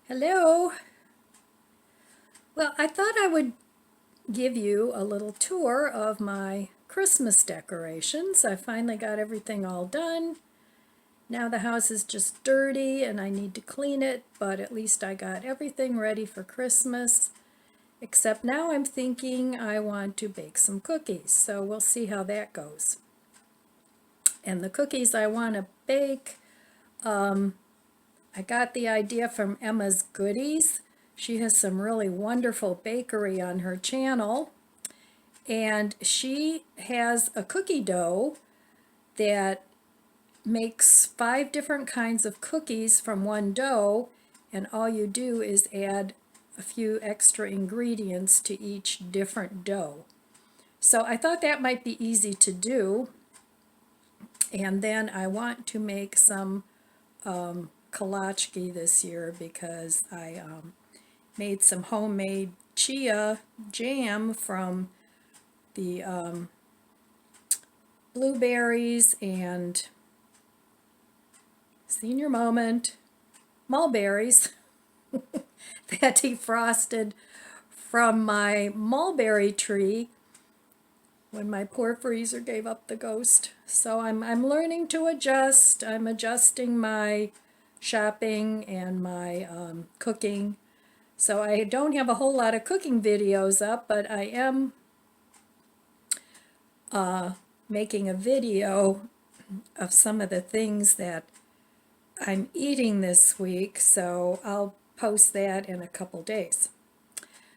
Hello. Well, I thought I would give you a little tour of my Christmas decorations. I finally got everything all done. Now the house is just dirty and I need to clean it, but at least I got everything ready for Christmas. Except now I'm thinking I want to bake some cookies, so we'll see how that goes. And the cookies I want to bake, I got the idea from Emma's Goodies. She has some really wonderful bakery on her channel, and she has a cookie dough that makes 5 different kinds of cookies from one dough, and all you do is add a few extra ingredients to each different dough. So I thought that might be easy to do, and then I want to make some kolachki this year because I made some homemade chia jam from the blueberries and senior moment mulberries that defrosted from my mulberry tree when my poor freezer gave up the ghost. So I'm learning to adjust. I'm adjusting my shopping and my cooking. So I don't have a whole lot of cooking videos up, but I am making a video of some of the things that I'm eating this week, so I'll post that in a couple days.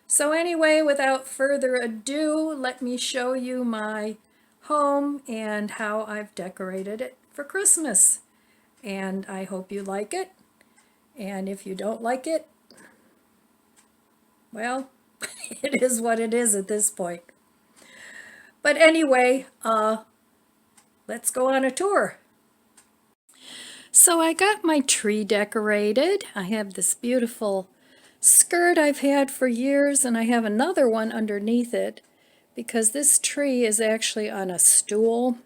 So anyway, without further ado, let me show you my home and how I've decorated it for Christmas. And I hope you like it. And if you don't like it, well, it is what it is at this point. But anyway, let's go on a tour. So I got my tree decorated. I have this beautiful skirt I've had for years, and I have another one underneath it because this tree is actually on a stool.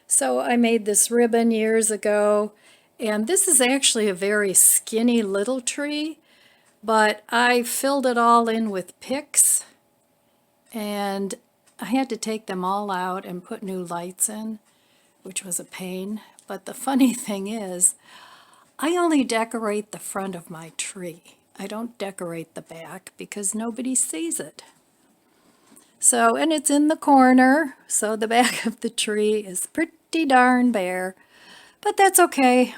So I made this ribbon years ago, and this is actually a very skinny little tree, but I filled it all in with picks, and I had to take them all out and put new lights in, which was a pain. But the funny thing is, I only decorate the front of my tree. I don't decorate the back because nobody sees it. So, and it's in the corner, so the back of the tree is pretty darn bare, but that's okay.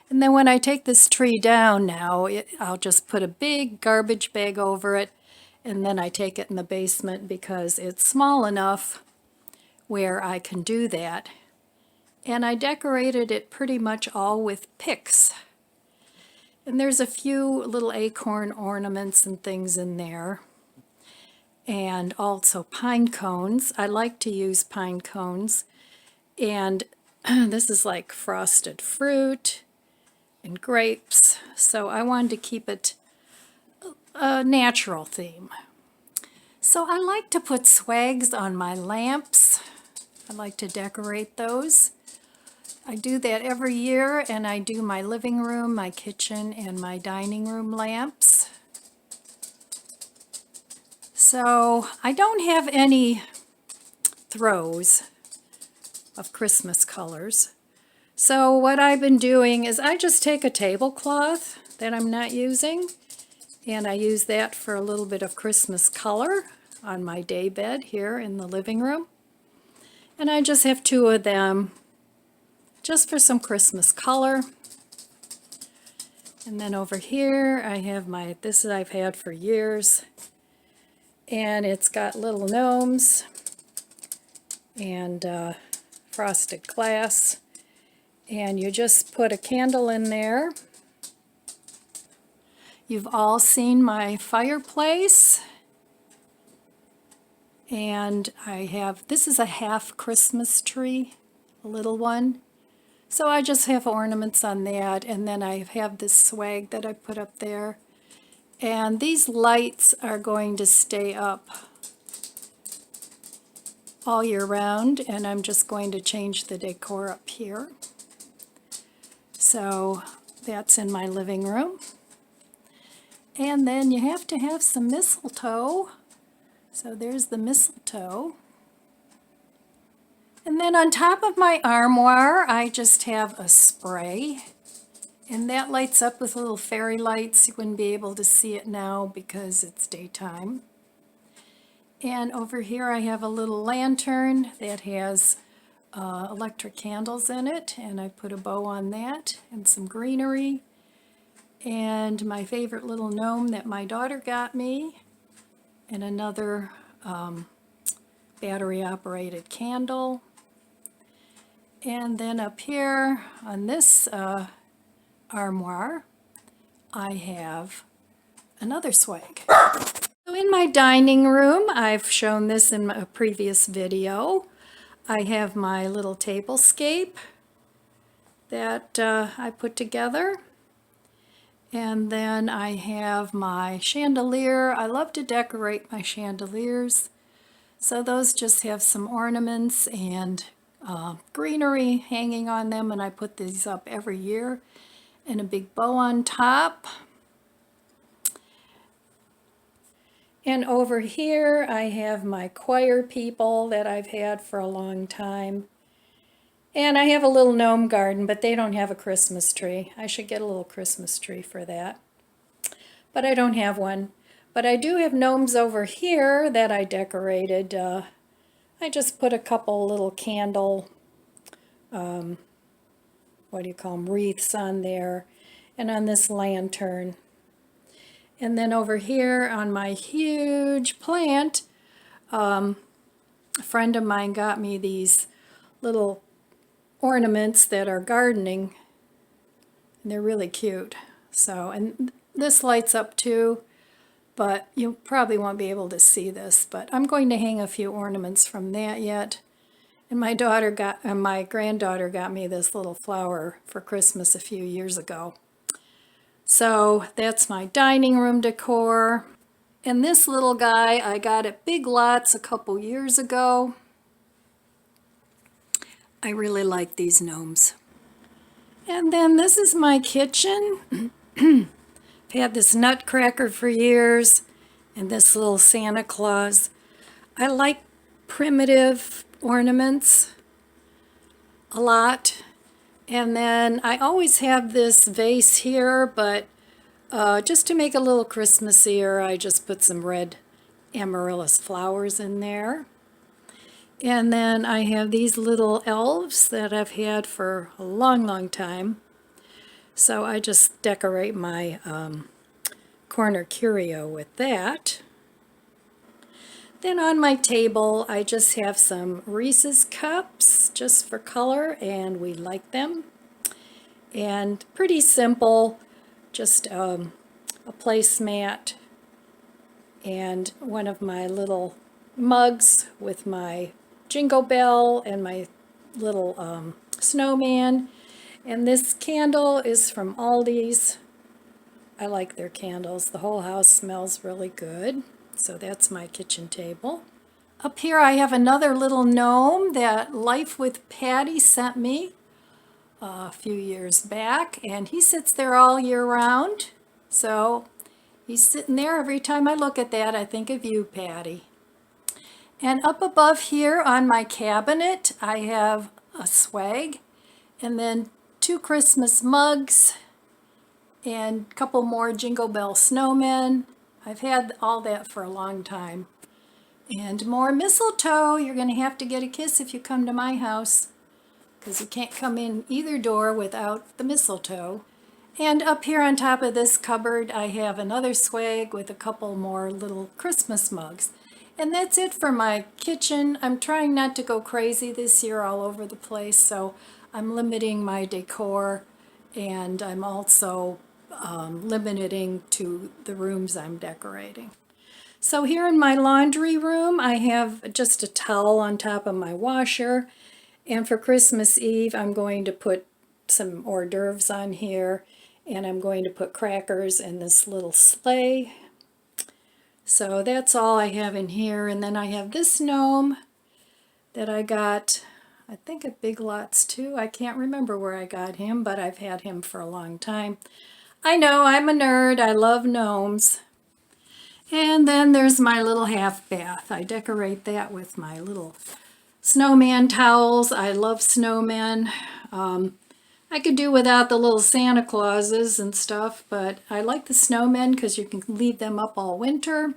And then when I take this tree down now, I'll just put a big garbage bag over it, and then I take it in the basement because it's small enough where I can do that. And I decorated it pretty much all with picks. And there's a few little acorn ornaments and things in there. And also pine cones. I like to use pine cones. And this is like frosted fruit and grapes. So I wanted to keep it a natural theme. So I like to put swags on my lamps. I like to decorate those. I do that every year, and I do my living room, my kitchen, and my dining room lamps. So I don't have any throws of Christmas colors. So what I've been doing is I just take a tablecloth that I'm not using, and I use that for a little bit of Christmas color on my day bed here in the living room. And I just have 2 of them just for some Christmas color. And then over here I have this I've had for years, and it's got little gnomes and frosted glass, and you just put a candle in there. You've all seen my fireplace, and this is a half Christmas tree, a little one. So I just have ornaments on that, and then I have this swag that I put up there. And these lights are going to stay up all year round, and I'm just going to change the decor up here. So that's in my living room. And then you have to have some mistletoe. So there's the mistletoe. And then on top of my armoire, I just have a spray. And that lights up with little fairy lights. You wouldn't be able to see it now because it's daytime. And over here I have a little lantern that has electric candles in it, and I put a bow on that and some greenery. And my favorite little gnome that my daughter got me, and another battery-operated candle. And then up here on this armoire, I have another swag. So in my dining room, I've shown this in a previous video, I have my little tablescape that I put together. And then I have my chandelier. I love to decorate my chandeliers. So those just have some ornaments and greenery hanging on them, and I put these up every year, and a big bow on top. And over here I have my choir people that I've had for a long time. And I have a little gnome garden, but they don't have a Christmas tree. I should get a little Christmas tree for that. But I don't have one. But I do have gnomes over here that I decorated. I just put a couple little candle, what do you call them, wreaths on there, and on this lantern. And then over here on my huge plant, a friend of mine got me these little ornaments that are gardening, and they're really cute. So, and this lights up too, but you probably won't be able to see this, but I'm going to hang a few ornaments from that yet. And my granddaughter got me this little flower for Christmas a few years ago. So that's my dining room decor. And this little guy I got at Big Lots a couple years ago. I really like these gnomes. And then this is my kitchen. I've had this nutcracker for years, and this little Santa Claus. I like primitive ornaments a lot. And then I always have this vase here, but just to make a little Christmassier, I just put some red amaryllis flowers in there. And then I have these little elves that I've had for a long, long time. So I just decorate my corner curio with that. Then on my table, I just have some Reese's cups just for color, and we like them. And pretty simple, just a placemat and one of my little mugs with my jingle bell and my little snowman. And this candle is from Aldi's. I like their candles. The whole house smells really good. So that's my kitchen table. Up here I have another little gnome that Life with Patty sent me a few years back, and he sits there all year round. So he's sitting there. Every time I look at that, I think of you, Patty. And up above here on my cabinet, I have a swag, and then 2 Christmas mugs, and a couple more Jingle Bell snowmen. I've had all that for a long time. And more mistletoe. You're going to have to get a kiss if you come to my house, because you can't come in either door without the mistletoe. And up here on top of this cupboard, I have another swag with a couple more little Christmas mugs. And that's it for my kitchen. I'm trying not to go crazy this year all over the place, so I'm limiting my decor, and I'm also limiting to the rooms I'm decorating. So here in my laundry room, I have just a towel on top of my washer, and for Christmas Eve, I'm going to put some hors d'oeuvres on here, and I'm going to put crackers in this little sleigh. So that's all I have in here. And then I have this gnome that I got, I think at Big Lots too. I can't remember where I got him, but I've had him for a long time. I know, I'm a nerd. I love gnomes. And then there's my little half bath. I decorate that with my little snowman towels. I love snowmen. I could do without the little Santa Clauses and stuff, but I like the snowmen because you can leave them up all winter.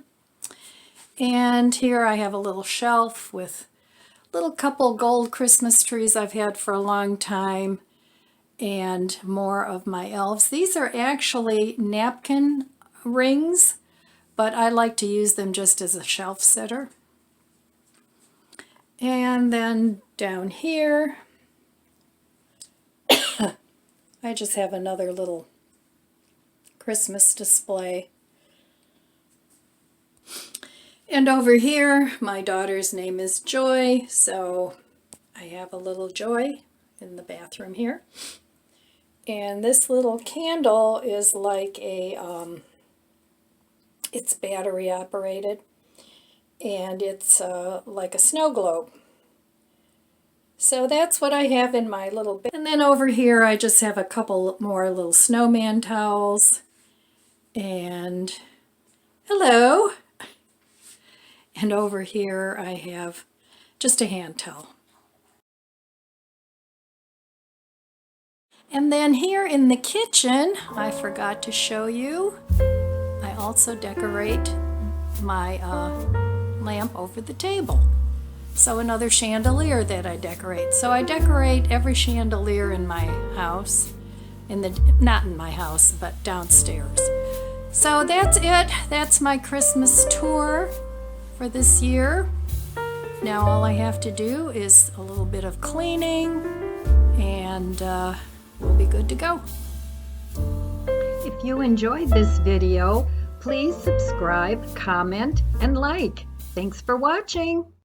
And here I have a little shelf with little couple gold Christmas trees I've had for a long time and more of my elves. These are actually napkin rings, but I like to use them just as a shelf sitter. And then down here, I just have another little Christmas display. And over here, my daughter's name is Joy, so I have a little Joy in the bathroom here. And this little candle is like a, it's battery operated, and it's like a snow globe. So that's what I have in my little bit. And then over here I just have a couple more little snowman towels. And hello. And over here I have just a hand towel. And then here in the kitchen, I forgot to show you, I also decorate my lamp over the table. So another chandelier that I decorate. So I decorate every chandelier in my house, not in my house, but downstairs. So that's it. That's my Christmas tour for this year. Now all I have to do is a little bit of cleaning and we'll be good to go. If you enjoyed this video, please subscribe, comment, and like. Thanks for watching.